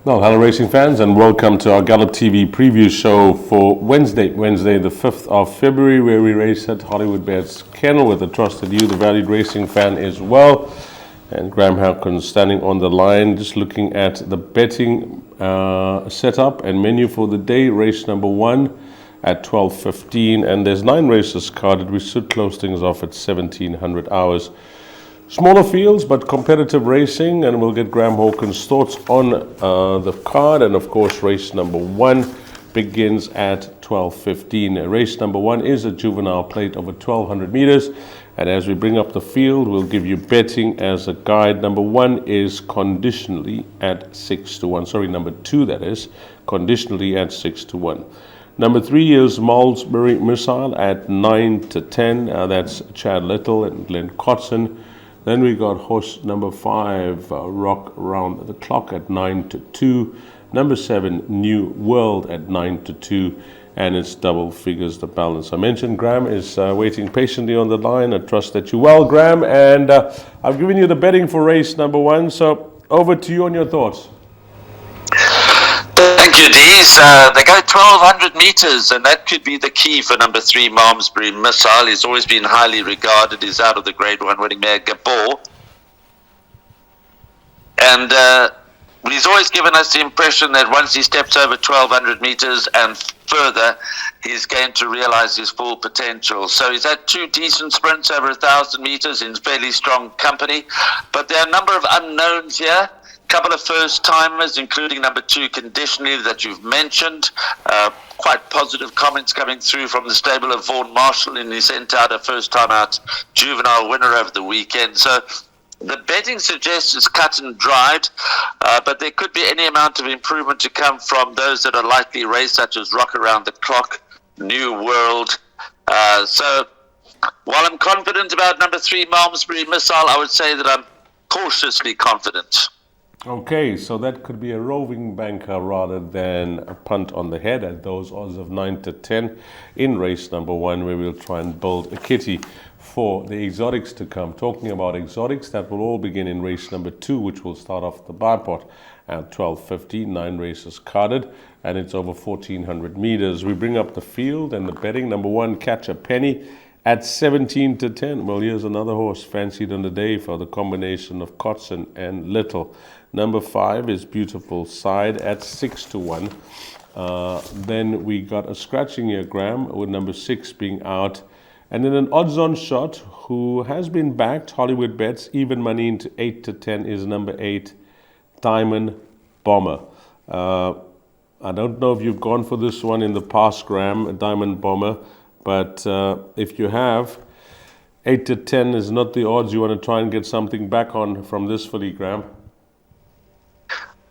Well, hello racing fans, and welcome to our Gallop TV preview show for Wednesday the 5th of February, where we race at Hollywoodbets Kenilworth. I trust that you, the valued racing fan, is well. And Graham Hawkins standing on the line, just looking at the betting setup and menu for the day. Race number 1 at 12:15, and there's 9 races carded. We should close things off at 1700 hours. Smaller fields, but competitive racing, and we'll get Graham Hawkins' thoughts on the card. And of course, race number 1 begins at 12:15. Race number 1 is a juvenile plate over 1200 meters. And as we bring up the field, we'll give you betting as a guide. Number 1 is conditionally at 6-1. Sorry, number 2, that is, conditionally at 6-1. Number 3 is Malmesbury Missile at 9-10. That's Chad Little and Glenn Cotson. Then we got horse number 5, Rock Round the Clock at 9-2. Number 7, New World at 9-2. And it's double figures the balance. I mentioned Graham is waiting patiently on the line. I trust that you're well, Graham. And I've given you the betting for race number 1. So over to you on your thoughts. Thank you, Dees. They go 1,200 meters, and that could be the key for number 3, Malmesbury Missile. He's always been highly regarded. He's out of the Grade 1 winning mare, Gabor. And he's always given us the impression that once he steps over 1,200 meters and further, he's going to realize his full potential. So he's had 2 decent sprints over 1,000 meters in fairly strong company. But there are a number of unknowns here. Couple of first-timers, including number 2 conditionally that you've mentioned. Quite positive comments coming through from the stable of Vaughan Marshall, and he sent out a first-time-out juvenile winner over the weekend. So the betting suggests it's cut and dried, but there could be any amount of improvement to come from those that are likely raced, such as Rock Around the Clock, New World. So while I'm confident about number 3, Malmesbury Missile, I would say that I'm cautiously confident. Okay, so that could be a roving banker rather than a punt on the head at those odds of 9-10 in race number 1, where we'll try and build a kitty for the exotics to come. Talking about exotics, that will all begin in race number 2, which will start off the bipod at 12:15. 9 races carded, and it's over 1,400 meters. We bring up the field and the betting. Number 1, Catch a Penny at 17-10. Well, here's another horse fancied on the day for the combination of Cotson and Little. Number 5 is Beautiful Side at 6-1. Then we got a scratching here, Graham, with number 6 being out. And then an odds-on shot who has been backed, Hollywood Bets, even money into 8-10, is number 8, Diamond Bomber. I don't know if you've gone for this one in the past, Graham, Diamond Bomber. But if you have, 8-10 is not the odds. You want to try and get something back on from this filly, Graham.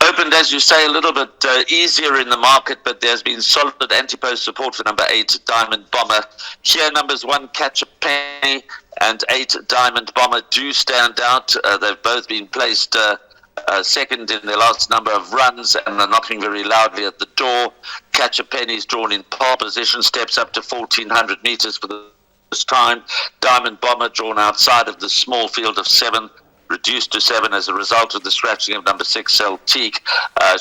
Opened, as you say, a little bit easier in the market, but there's been solid anti-post support for number 8, Diamond Bomber. Here, numbers 1, Catch a Penny, and 8, Diamond Bomber do stand out. They've both been placed second in their last number of runs, and they're knocking very loudly at the door. Catch a Penny's drawn in pole position, steps up to 1,400 meters for the first time. Diamond Bomber drawn outside of the small field of 7, reduced to 7 as a result of the scratching of number 6, Celtique.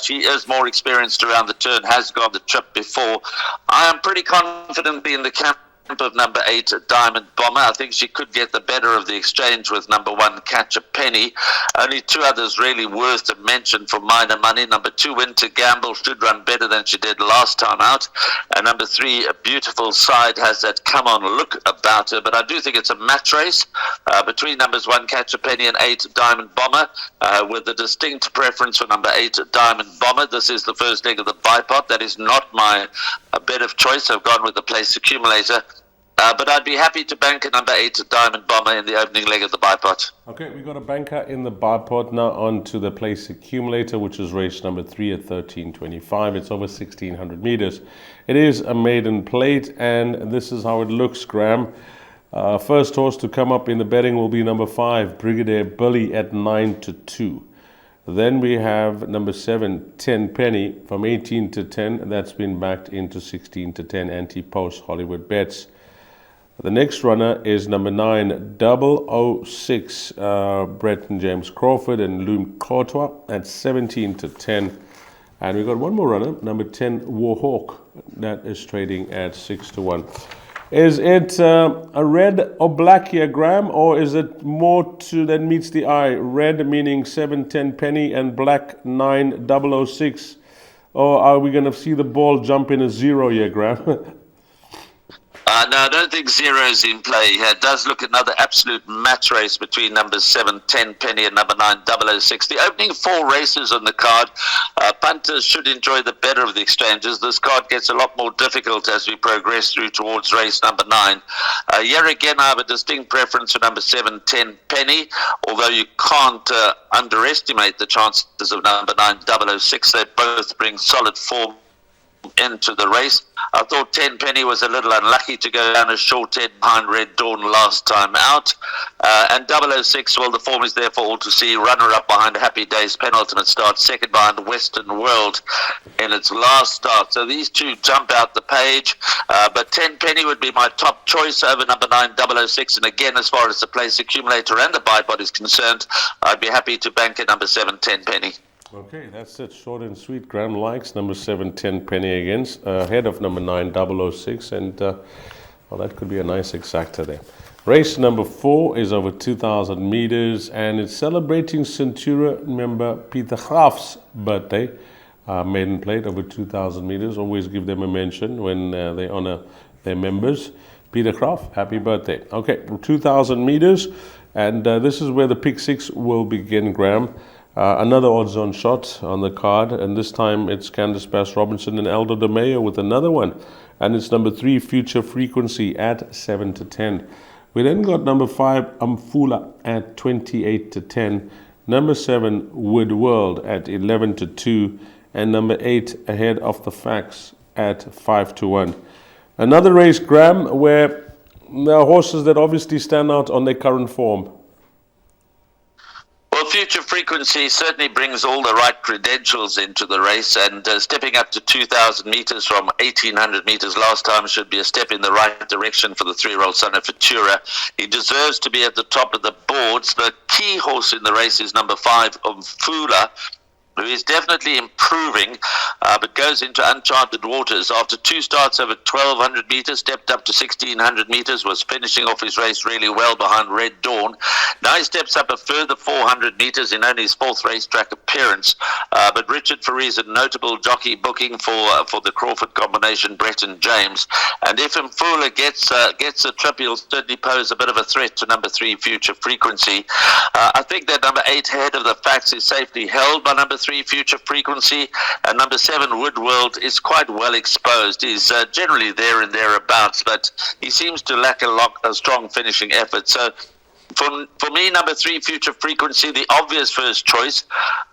She is more experienced around the turn, has gone the trip before. I am pretty confidently in the camp of number 8, Diamond Bomber. I think she could get the better of the exchange with number 1, Catch a Penny. Only 2 others really worth to mention for minor money. Number 2, Winter Gamble, should run better than she did last time out. And number 3, A Beautiful Side, has that come-on look about her. But I do think it's a match race between numbers 1, Catch a Penny, and 8, Diamond Bomber, with a distinct preference for number 8, Diamond Bomber. This is the first leg of the bipod. That is not my bet of choice. I've gone with the place accumulator. But I'd be happy to bank a number 8, Diamond Bomber, in the opening leg of the bipod. Okay, we got a banker in the bipod. Now on to the place accumulator, which is race number 3 at 13:25. It's over 1,600 meters. It is a maiden plate, and this is how it looks, Graham. First horse to come up in the betting will be number 5, Brigadier Billy, at 9-2. Then we have number 7, 10 Penny, from 18-10. That's been backed into 16-10, anti-post Hollywood Bets. The next runner is number 9, 006, Brett and James Crawford and Loom Courtois at 17-10. And we've got one more runner, number 10, Warhawk, that is trading at 6-1. Is it a red or black here, Graham, or is it more that meets the eye? Red meaning 710 penny and black 9006. Or are we going to see the ball jump in a zero here, Graham? No, I don't think zero is in play here. It does look another absolute match race between numbers 7, 10 penny and number 9, 006. The opening 4 races on the card, punters should enjoy the better of the exchanges. This card gets a lot more difficult as we progress through towards race number 9. Here again, I have a distinct preference for number 7, 10 penny, although you can't underestimate the chances of number 9, 006. They both bring solid form into the race. I thought 10 penny was a little unlucky to go down a short head behind Red Dawn last time out, and 006, well, the form is there for all to see. Runner up behind Happy Days penultimate start, second behind Western World in its last start. So these two jump out the page, but 10 penny would be my top choice over number 9, 006. And again, as far as the place accumulator and the buy pot is concerned, I'd be happy to bank at number 7, 10 penny. Okay, that's it. Short and sweet. Graham likes number 7, 10 penny against, ahead of number 9, 006. And, well, that could be a nice exacta there. Race number 4 is over 2,000 meters, and it's celebrating Centura member Peter Graaf's birthday. Maiden plate over 2,000 meters. Always give them a mention when they honor their members. Peter Graaf, happy birthday. Okay, 2,000 meters, and this is where the pick 6 will begin, Graham. Another odds-on shot on the card, and this time it's Candace Bass Robinson and Aldo De Mayo with another one, and it's number 3, Future Frequency at 7-10. We then got number 5, Amfula at 28-10, number 7, Wood World at 11-2, and number 8, Ahead of the Facts at 5-1. Another race, Graham, where there are horses that obviously stand out on their current form. Well, Future Frequency certainly brings all the right credentials into the race, and stepping up to 2,000 meters from 1,800 meters last time should be a step in the right direction for the 3-year-old son of Futura. He deserves to be at the top of the boards. The key horse in the race is number 5, Umfula, who is definitely improving, but goes into uncharted waters. After 2 starts over 1,200 meters, stepped up to 1,600 meters, was finishing off his race really well behind Red Dawn. Now he steps up a further 400 meters in only his 4th racetrack appearance. But Richard Faree's a notable jockey booking for the Crawford combination, Brett and James. And if Mfula gets a trip, he'll certainly pose a bit of a threat to number 3, Future Frequency. I think that number 8, Ahead of the Facts, is safely held by number 3, Future Frequency, and number 7, Wood World, is quite well exposed. He's generally there and thereabouts, but he seems to lack a strong finishing effort. So for me, number 3, Future Frequency, the obvious first choice,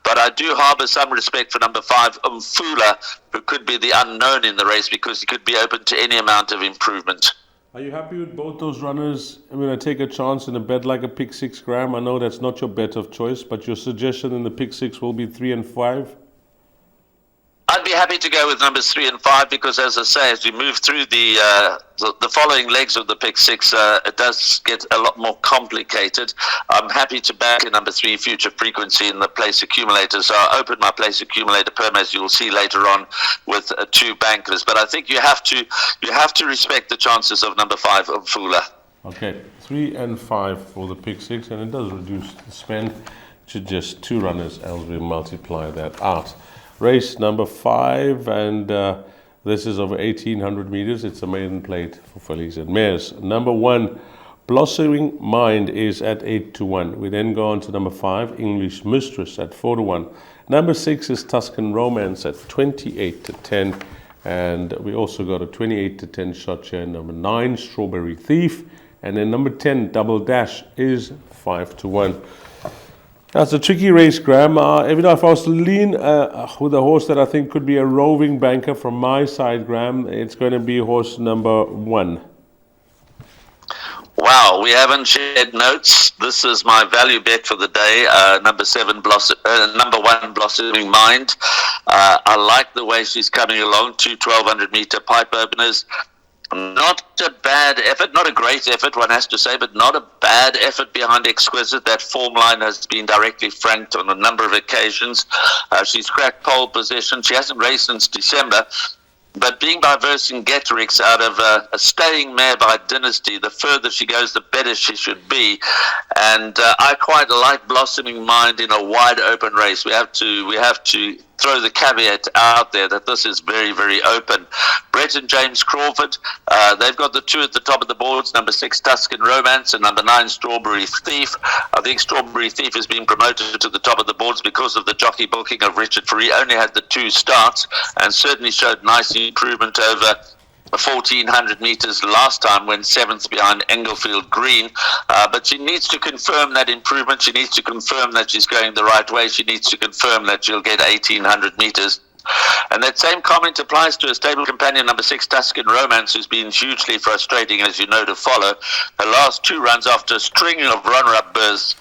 but I do harbour some respect for number 5, Umfula, who could be the unknown in the race because he could be open to any amount of improvement. Are you happy with both those runners? I'm going to take a chance in a bet like a pick 6, Graham. I know that's not your bet of choice, but your suggestion in the pick 6 will be 3 and 5? I'd be happy to go with numbers 3 and 5 because, as I say, as we move through the following legs of the pick 6, it does get a lot more complicated. I'm happy to back in number 3, Future Frequency, in the place accumulator. So I open my place accumulator perm, as you'll see later on, with 2 bankers. But I think you have to respect the chances of number 5, Mfula. Okay, 3 and 5 for the pick 6, and it does reduce the spend to just 2 runners as we multiply that out. Race number 5, and this is over 1,800 meters. It's a maiden plate for fillies and mares. Number 1, Blossoming Mind, is at 8-1. We then go on to number 5, English Mistress, at 4-1. Number 6 is Tuscan Romance at 28-10. And we also got a 28-10 shot here. Number 9, Strawberry Thief. And then number 10, Double Dash, is 5-1. That's a tricky race, Graham. If I was to lean with a horse that I think could be a roving banker from my side, Graham, it's going to be horse number 1. Wow, we haven't shared notes. This is my value bet for the day. Number 1, Blossoming Mind. I like the way she's coming along. 2 1,200-meter pipe openers. Not a bad effort, not a great effort, one has to say, but not a bad effort behind Exquisite. That form line has been directly franked on a number of occasions. She's cracked pole position. She hasn't raced since December. But being by Vercingetorix out of a staying mare by Dynasty, the further she goes, the better she should be. And I quite like Blossoming Mind in a wide open race. We have to throw the caveat out there that this is very, very open. Brett and James Crawford, they've got the two at the top of the boards, number 6 Tuscan Romance and number 9 Strawberry Thief. I think Strawberry Thief has been promoted to the top of the boards because of the jockey booking of Richard Faree. Only had the 2 starts and certainly showed nice improvement over 1,400 meters last time when 7th behind Englefield Green. But she needs to confirm that improvement. She needs to confirm that she's going the right way. She needs to confirm that she'll get 1,800 meters. And that same comment applies to a stable companion, number 6 Tuscan Romance, who's been hugely frustrating, as you know, to follow. Her last 2 runs after a string of runner-up bursts.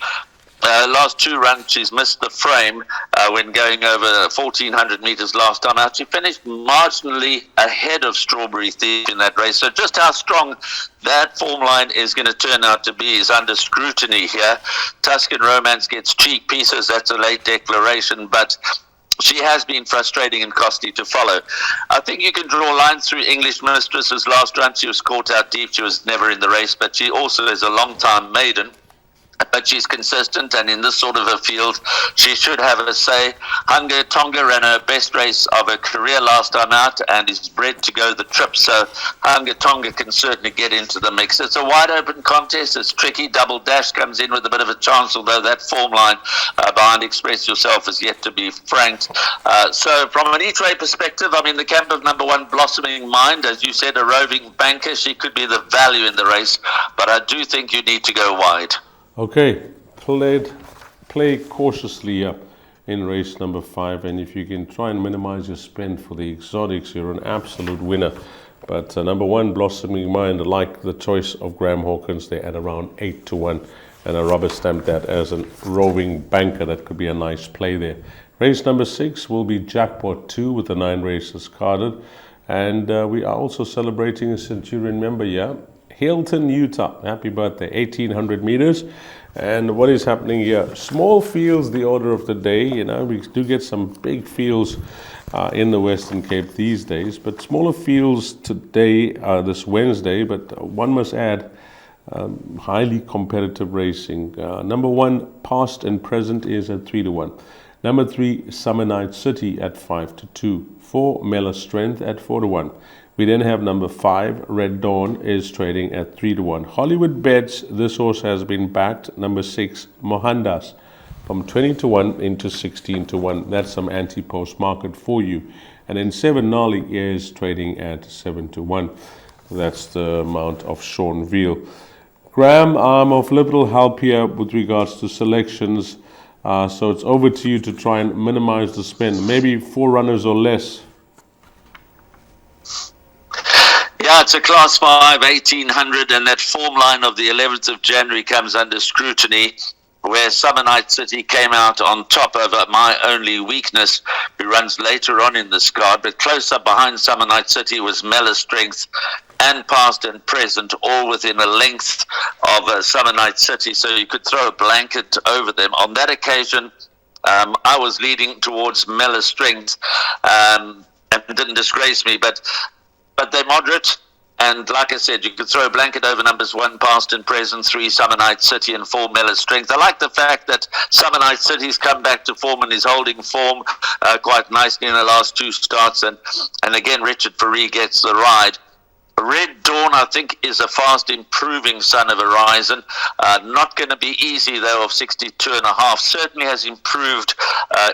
Last 2 runs, she's missed the frame when going over 1,400 meters last time out. She finished marginally ahead of Strawberry Thief in that race. So just how strong that form line is going to turn out to be is under scrutiny here. Tuscan Romance gets cheek pieces. That's a late declaration, but she has been frustrating and costly to follow. I think you can draw lines through English Mistress's last run. She was caught out deep. She was never in the race, but she also is a long-time maiden. But she's consistent, and in this sort of a field, she should have a say. Hunger Tonga ran her best race of her career last time out and is bred to go the trip, so Hunger Tonga can certainly get into the mix. It's a wide open contest. It's tricky. Double Dash comes in with a bit of a chance, although that form line behind Express Yourself is yet to be franked. So from an each-way perspective, I'm in the camp of number 1 Blossoming Mind. As you said, a roving banker. She could be the value in the race, but I do think you need to go wide. Okay, play cautiously in race number 5, and if you can try and minimize your spend for the exotics, you're an absolute winner. But number 1, Blossoming Mind, I like the choice of Graham Hawkins. They're at around 8-1, and I rubber stamped that as a roving banker. That could be a nice play there. Race number 6 will be Jackpot 2 with the 9 races carded, and we are also celebrating a Centurion member, Hilton, Utah. Happy birthday, 1,800 meters. And what is happening here? Small fields, the order of the day. We do get some big fields in the Western Cape these days, but smaller fields today, this Wednesday. But one must add, highly competitive racing. Number 1, Past and Present, is at 3-1. Number 3, Summer Night City at 5-2. 4, Mela Strength at 4-1. We then have number 5, Red Dawn, is trading at 3-1. Hollywoodbets, this horse has been backed. Number 6, Mohandas, from 20-1 into 16-1. That's some anti-post market for you. And then 7, Gnarly, is trading at 7-1. That's the amount of Sean Veal. Graham, I'm of little help here with regards to selections. So it's over to you to try and minimize the spend. Maybe 4 runners or less. Yeah, it's a Class 5, 1,800, and that form line of the 11th of January comes under scrutiny, where Summer Night City came out on top over My Only Weakness, who runs later on in this card. But close up behind Summer Night City was Mela Strength and Past and Present, all within a length of Summer Night City, so you could throw a blanket over them. On that occasion, I was leading towards Mela Strength, and it didn't disgrace me, but they're moderate, and like I said, you could throw a blanket over numbers 1, Past and Present, 3, Summer Night City, and 4, Mela Strength. I like the fact that Summer Night City's come back to form and is holding form quite nicely in the last 2 starts, and again, Richard Faree gets the ride. Red Dawn, I think, is a fast improving son of Horizon. Not going to be easy, though, of 62.5. Certainly has improved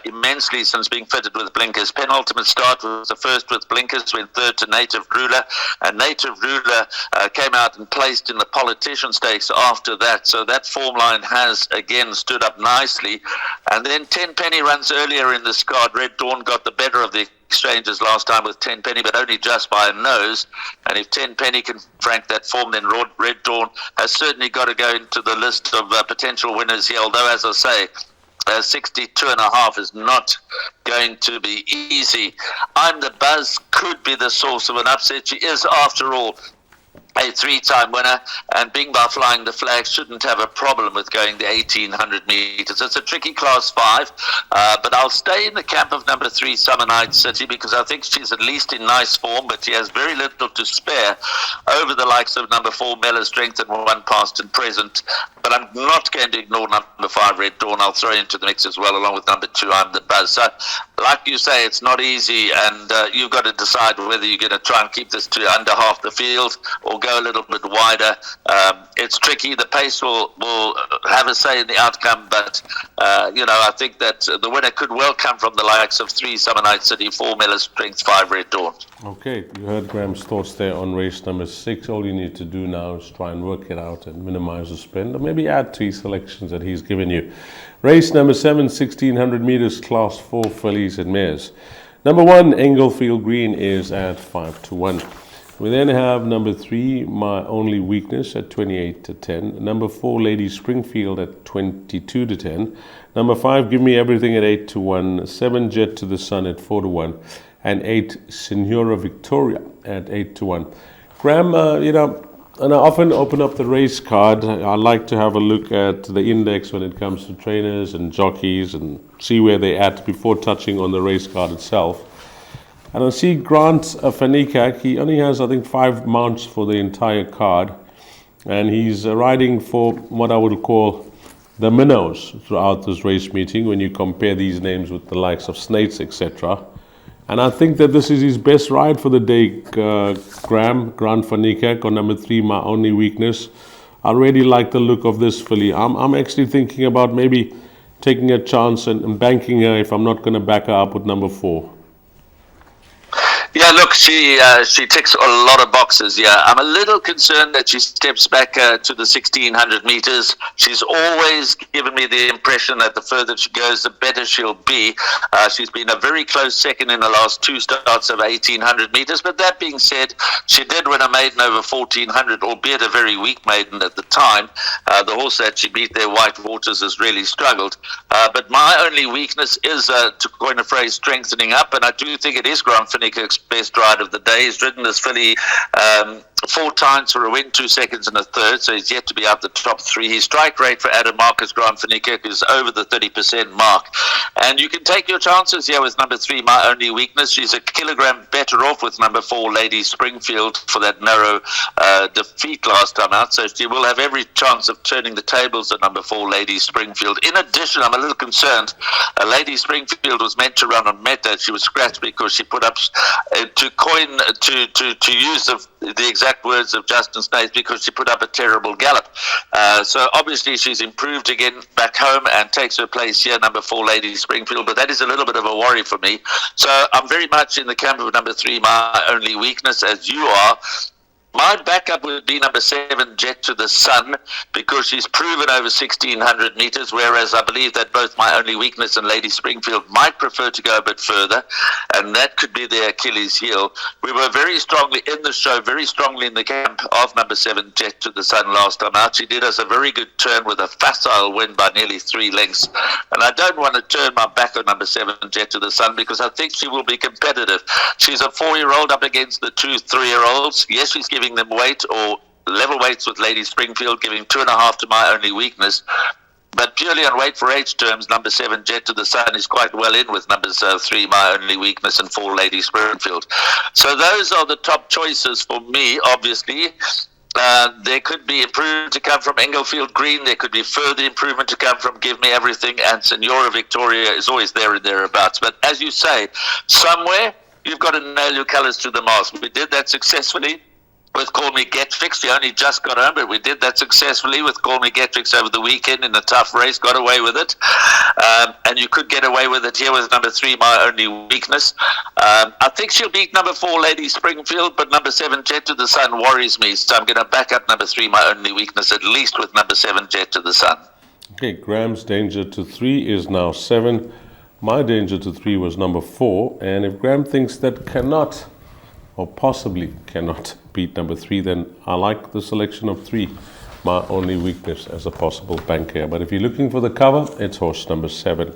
immensely since being fitted with blinkers. Penultimate start was the first with blinkers, went third to Native Ruler. And Native Ruler came out and placed in the Politician Stakes after that. So that form line has, again, stood up nicely. And then 10 Penny runs earlier in this card. Red Dawn got the better of the exchanges last time with 10 Penny, but only just by a nose. And if 10 Penny can frank that form, then Red Dawn has certainly got to go into the list of potential winners here. Although, as I say, 62.5 is not going to be easy. I'm the Buzz could be the source of an upset. She is, after all, a three-time winner, and being by flying the flag shouldn't have a problem with going the 1800 meters. It's a tricky class 5, but I'll stay in the camp of number 3, Summer Night City, because I think she's at least in nice form, but she has very little to spare over the likes of number 4, Mellor Strength, and 1 past and present. But I'm not going to ignore number 5, Red Dawn. I'll throw into the mix as well, along with number 2, I'm the Buzz. So, like you say, it's not easy, and you've got to decide whether you're going to try and keep this to under half the field or go a little bit wider. It's tricky. The pace will have a say in the outcome, but I think that the winner could well come from the likes of 3, Summer Night City, 4, Mellor Strength, 5, Red Dawn. Okay, you heard Graham's thoughts there on race number 6. All you need to do now is try and work it out and minimize the spend, or maybe add to his selections that he's given you. Race number 7, 1600 meters, class 4 fillies and mares. Number 1, Englefield Green, is at 5-1. We then have number 3, My Only Weakness, at 28-10. Number 4, Lady Springfield, at 22-10. Number 5, Give Me Everything, at 8-1. 7, Jet to the Sun, at 4-1. And 8, Senora Victoria, at 8-1. Graham, and I often open up the race card. I like to have a look at the index when it comes to trainers and jockeys and see where they're at before touching on the race card itself. And I see Grant Fanikak, he only has, I think, 5 mounts for the entire card. And he's riding for what I would call the minnows throughout this race meeting when you compare these names with the likes of Snates, etc. And I think that this is his best ride for the day, Grant Fanikak, on number 3, My Only Weakness. I really like the look of this filly. I'm actually thinking about maybe taking a chance and banking her if I'm not going to back her up with number 4. Yeah, look, she ticks a lot of boxes. Yeah, I'm a little concerned that she steps back to the 1600 meters. She's always given me the impression that the further she goes, the better she'll be. She's been a very close second in the last 2 starts of 1800 meters. But that being said, she did win a maiden over 1400, albeit a very weak maiden at the time. The horse that she beat there, White Waters, has really struggled. But my only weakness is, to coin a phrase, strengthening up, and I do think it is Grant Fanikak's best ride of the day. He's ridden this filly 4 times for a win, 2 seconds and a third, so he's yet to be out the top 3. His strike rate for Adam Marcus, Grant Fanikak, is over the 30% mark. And you can take your chances here with number 3, My Only Weakness. She's a kilogram better off with number 4, Lady Springfield, for that narrow defeat last time out, so she will have every chance of turning the tables at number 4, Lady Springfield. In addition, I'm a little concerned. Lady Springfield was meant to run on Meta. She was scratched because she put up to use the exact words of Justin Snaith, because she put up a terrible gallop. So obviously she's improved again back home and takes her place here, number 4, Lady Springfield, but that is a little bit of a worry for me. So I'm very much in the camp of number 3, My Only Weakness, as you are. My backup would be number 7, Jet to the Sun, because she's proven over 1600 meters, whereas I believe that both My Only Weakness and Lady Springfield might prefer to go a bit further, and that could be their Achilles heel. We were very strongly in the show, very strongly in the camp of number 7, Jet to the Sun, last time out. She did us a very good turn with a facile win by nearly 3 lengths, and I don't want to turn my back on number 7, Jet to the Sun, because I think she will be competitive. She's a 4-year-old up against the 2 3-year-olds. Yes, she's giving them weight or level weights with Lady Springfield, giving 2.5 to My Only Weakness. But purely on weight for age terms, number 7, Jet to the Sun, is quite well in with numbers 3, My Only Weakness, and 4, Lady Springfield. So those are the top choices for me, obviously. There could be improvement to come from Englefield Green. There could be further improvement to come from Give Me Everything, and Senora Victoria is always there and thereabouts. But as you say, somewhere you've got to nail your colours to the mast. We did that successfully with Call Me Get Fixed. We only just got home, but we did that successfully with Call Me Get Fixed over the weekend in a tough race, got away with it. And you could get away with it here with number 3, My Only Weakness. I think she'll beat number 4, Lady Springfield, but number 7, Jet to the Sun, worries me. So I'm going to back up number 3, My Only Weakness, at least with number 7, Jet to the Sun. Okay, Graham's danger to 3 is now 7. My danger to 3 was number 4. And if Graham thinks that cannot, or possibly cannot, beat number 3, then I like the selection of 3. my only weakness as a possible bank here. But if you're looking for the cover, it's horse number 7.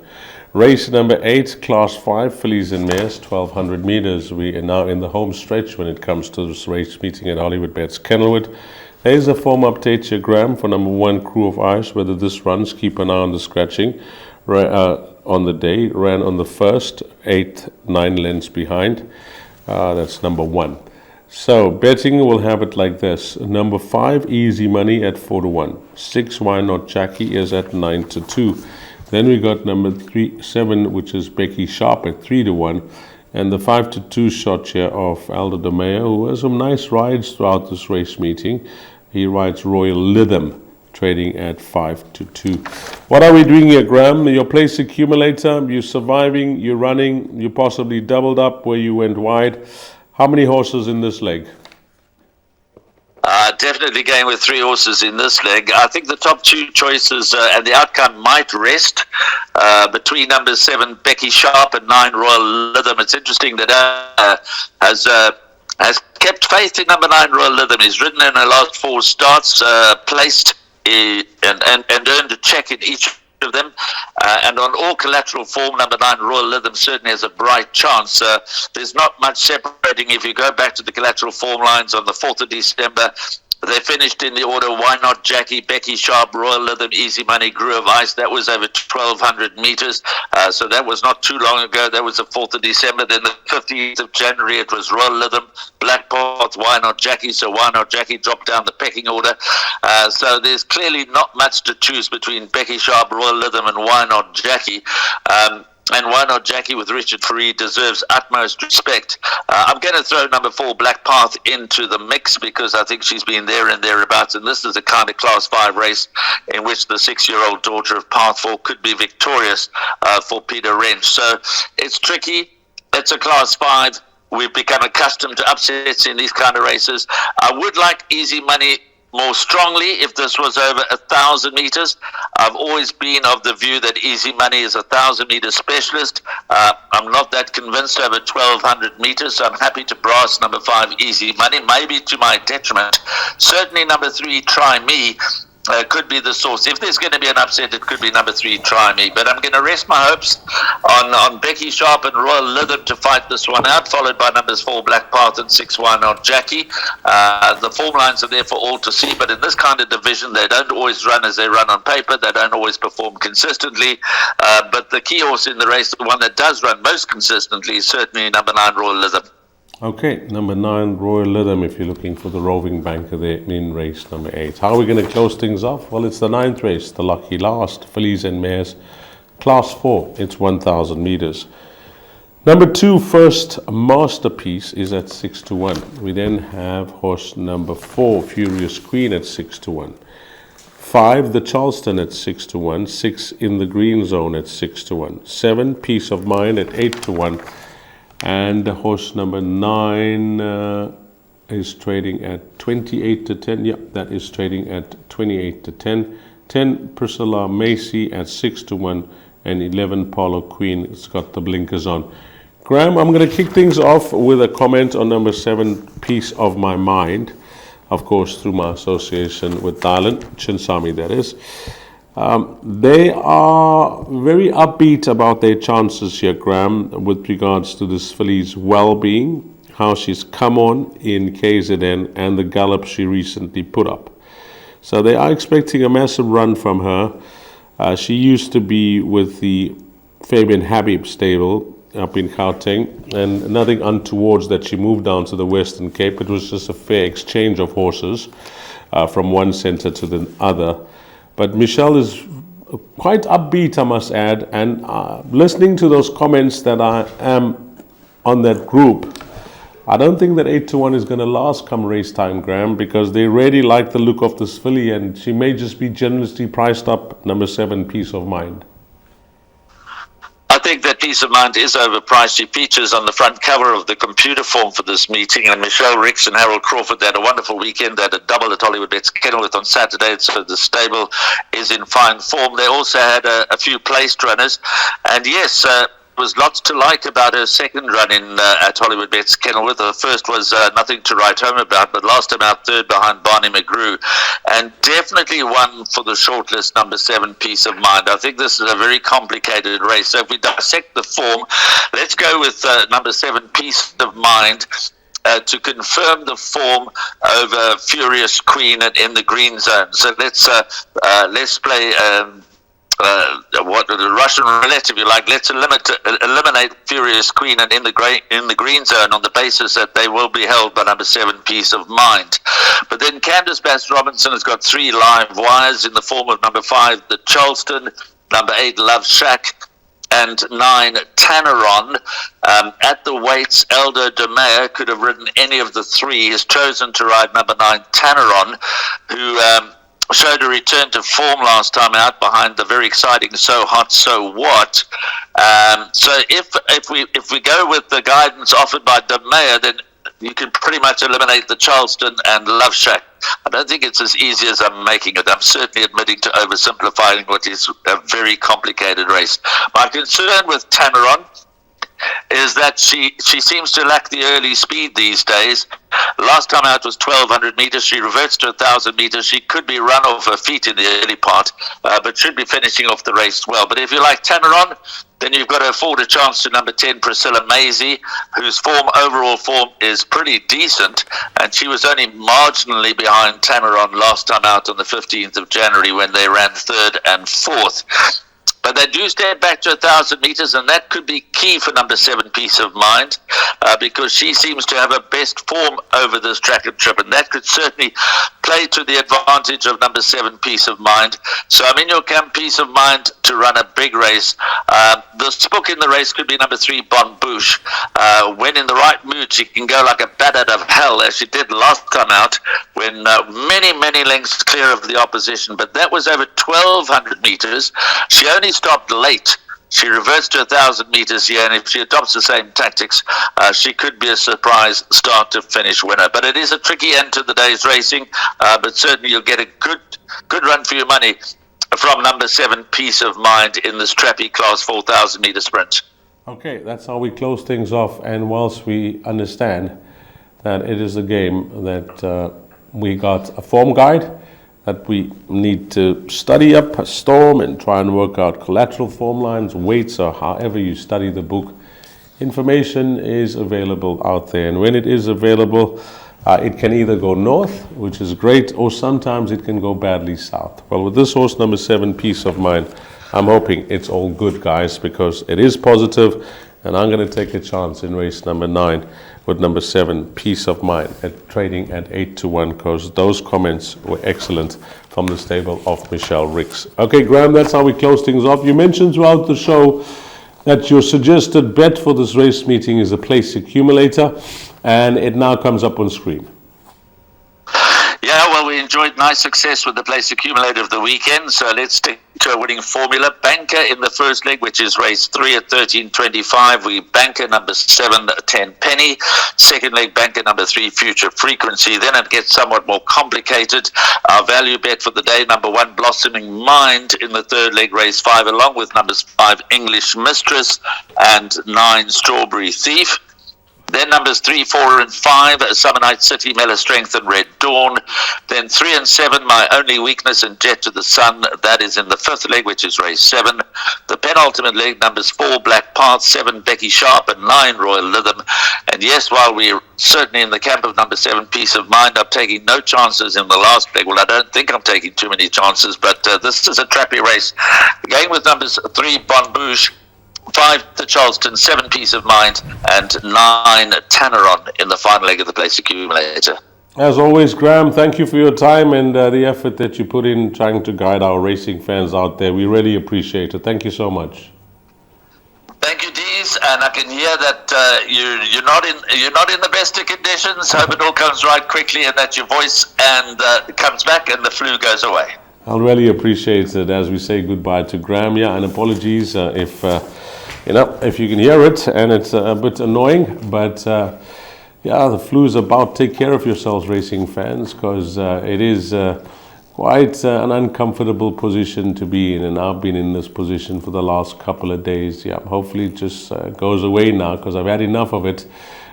Race number 8, Class 5, fillies and mares, 1,200 meters. We are now in the home stretch when it comes to this race meeting at Hollywoodbets Kenilworth. There's a form update here, Graham, for number 1, Crew of Ice. Whether this runs, keep an eye on the scratching. On the day, ran on the first, 8, 9 lengths behind. That's number 1. So betting will have it like this. Number 5, Easy Money at 4-1. 6, Why Not Jackie is at 9-2. Then we got number 7, which is Becky Sharp at 3-1. And the 5-2 shot here of Aldo de Meyer, who has some nice rides throughout this race meeting. He rides Royal Lytham, trading at 5-2. What are we doing here, Graham? Your place accumulator, you're surviving, you're running, you possibly doubled up where you went wide. How many horses in this leg? Definitely going with 3 horses in this leg. I think the top 2 choices and the outcome might rest between number 7, Becky Sharp, and 9, Royal Lytham. It's interesting that has kept faith in number 9, Royal Lytham. He's ridden in her last 4 starts, placed and earned a check in each of them, and on all collateral form, number 9, Royal Lytham, certainly has a bright chance. There's not much separating. If you go back to the collateral form lines on the 4th of December, they finished in the order: Why Not Jackie, Becky Sharp, Royal Lytham, Easy Money, Crew of Ice. That was over 1,200 meters, so that was not too long ago. That was the 4th of December. Then the 15th of January, it was Royal Lytham, Black Path, Why Not Jackie. So Why Not Jackie dropped down the pecking order. So there's clearly not much to choose between Becky Sharp, Royal Lytham, and Why Not Jackie. And Why Not Jackie with Richard Fareed deserves utmost respect. I'm going to throw number 4, Black Path, into the mix because I think she's been there and thereabouts. And this is a kind of Class 5 race in which the 6-year-old daughter of Path 4 could be victorious for Peter Wrench. So it's tricky. It's a Class 5. We've become accustomed to upsets in these kind of races. I would like Easy Money more strongly if this was over 1,000 meters. I've always been of the view that Easy Money is a 1,000-meter specialist. I'm not that convinced over 1,200 meters, so I'm happy to brass number 5, Easy Money, maybe to my detriment. Certainly number 3, Try Me, could be the source. If there's going to be an upset, it could be number 3, Try Me. But I'm going to rest my hopes on Becky Sharp and Royal Lytham to fight this one out, followed by numbers 4, Black Path, and 6, Why Not Jackie. The form lines are there for all to see, but in this kind of division, they don't always run as they run on paper. They don't always perform consistently. But the key horse in the race, the one that does run most consistently, is certainly number 9, Royal Lytham. Okay, number 9, Royal Lytham, if you're looking for the roving banker there in race number 8. How are we going to close things off? Well, it's the 9th race, the lucky last, fillies and mares, Class 4. It's 1,000 meters. Number 2, First Masterpiece, is at 6-1. We then have horse number 4, Furious Queen, at 6-1. 5, the Charleston, at 6-1. 6, In the Green Zone, at 6-1. 7, Peace of Mind, at 8-1. And horse number 9 is trading at 28-10. Yep, that is trading at 28-10. 10, Priscilla Macy at 6-1. And 11, Paulo Queen. It's got the blinkers on. Graham, I'm going to kick things off with a comment on number 7, Peace of My Mind. Of course, through my association with Dylan Chinsami, that is. They are very upbeat about their chances here, Graham, with regards to this filly's well-being, how she's come on in KZN, and the gallop she recently put up. So they are expecting a massive run from her. She used to be with the Fabian Habib stable up in Gauteng, and nothing untowards that she moved down to the Western Cape. It was just a fair exchange of horses from one centre to the other. But Michelle is quite upbeat, I must add, and listening to those comments that I am on that group, I don't think that 8-1 is going to last come race time, Graham, because they really like the look of this filly, and she may just be generously priced up, number 7, Peace of Mind. I think that Peace of Mind is overpriced. She features on the front cover of the computer form for this meeting, and Michelle Ricks and Harold Crawford had a wonderful weekend. They had a double at Hollywoodbets Kenilworth on Saturday, so the stable is in fine form. They also had a few placed runners, and yes, was lots to like about her second run in at Hollywoodbets Kenilworth. The first was nothing to write home about, but last time out third behind Barney McGrew, and definitely won for the shortlist number 7, Peace of Mind. I think this is a very complicated race. So if we dissect the form, let's go with number 7, Peace of Mind. To confirm the form over Furious Queen in the green zone. So let's play what the Russian roulette, if you like. Let's eliminate Furious Queen and in the green zone on the basis that they will be held by number 7, Peace of Mind. But then Candace Bass Robinson has got 3 live wires in the form of number 5, the Charleston, number 8, Love Shack, and 9, Tanneron. At the weights, Elder DeMeyer could have ridden any of the 3. He has chosen to ride number 9, Tanneron, who showed a return to form last time out behind the very exciting So Hot, So What. So if we go with the guidance offered by DeMeyer, then you can pretty much eliminate the Charleston and Love Shack. I don't think it's as easy as I'm making it. I'm certainly admitting to oversimplifying what is a very complicated race. My concern with Tanneron is that she seems to lack the early speed these days. Last time out was 1,200 meters. She reverts to 1,000 meters. She could be run off her feet in the early part, but should be finishing off the race well. But if you like Tanneron, then you've got to afford a chance to number 10, Priscilla Maisie, whose overall form is pretty decent, and she was only marginally behind Tanneron last time out on the 15th of January when they ran 3rd and 4th. But they do stand back to 1,000 meters, and that could be key for number 7, Peace of Mind, because she seems to have her best form over this track and trip, and that could certainly play to the advantage of number 7, Peace of Mind. So I'm in your camp, Peace of Mind, to run a big race. The spook in the race could be number 3, Bon Bouche. When in the right mood, she can go like a bat out of hell, as she did last time out, when many lengths clear of the opposition. But that was over 1,200 meters. She only stopped late. She reverts to 1,000 meters here, and if she adopts the same tactics, she could be a surprise start to finish winner. But it is a tricky end to the day's racing, but certainly you'll get a good run for your money from number 7, Peace of Mind, in this trappy class 4,000 meter sprint. Okay, that's how we close things off. And whilst we understand that it is a game that we got a form guide, that we need to study up a storm and try and work out collateral form lines, weights, or however you study the book. Information is available out there, and when it is available, it can either go north, which is great, or sometimes it can go badly south. Well, with this horse, number 7, Peace of Mind, I'm hoping it's all good, guys, because it is positive, and I'm going to take a chance in race number 9 with number 7, Peace of Mind, at trading at 8-1, because those comments were excellent from the stable of Michelle Ricks. Okay, Graham, that's how we close things off. You mentioned throughout the show that your suggested bet for this race meeting is a place accumulator, and it now comes up on screen. Yeah, well, we enjoyed nice success with the place accumulator of the weekend, so let's stick to a winning formula. Banker in the first leg, which is race 3 at 13.25. We banker number 7, 10 Penny. Second leg, banker number 3, Future Frequency. Then it gets somewhat more complicated. Our value bet for the day, number 1, Blossoming Mind in the third leg, race 5, along with numbers 5, English Mistress, and 9, Strawberry Thief. Then numbers 3, 4, and 5, Summer Night City, Mela Strength, and Red Dawn. Then 3 and 7, My Only Weakness, and Jet to the Sun. That is in the fifth leg, which is race 7. The penultimate leg, numbers 4, Black Path, 7, Becky Sharp, and 9, Royal Rhythm. And yes, while we're certainly in the camp of number 7, Peace of Mind, I'm taking no chances in the last leg. Well, I don't think I'm taking too many chances, but this is a trappy race. Going with numbers 3, Bon Bouche, 5, the Charleston, 7, Peace of Mind, and 9, Tanneron in the final leg of the place accumulator. As always, Graham, thank you for your time and the effort that you put in trying to guide our racing fans out there. We really appreciate it. Thank you so much. Thank you, Dees, and I can hear that you're not in the best of conditions. Hope it all comes right quickly and that your voice comes back and the flu goes away. I'll really appreciate it as we say goodbye to Graham. Yeah, and apologies if you can hear it and it's a bit annoying, but the flu's about. Take care of yourselves, racing fans, because it is quite an uncomfortable position to be in, and I've been in this position for the last couple of days. Yeah, hopefully it just goes away now, because I've had enough of it,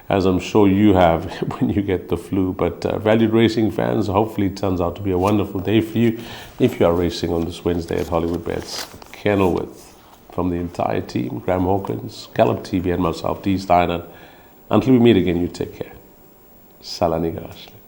as I'm sure you have when you get the flu. But valued racing fans, hopefully it turns out to be a wonderful day for you if you are racing on this Wednesday at Hollywoodbets Kenilworth. From the entire team, Graham Hawkins, Gallop TV, and myself, D. Steiner. Until we meet again, you take care. Salani Gashli.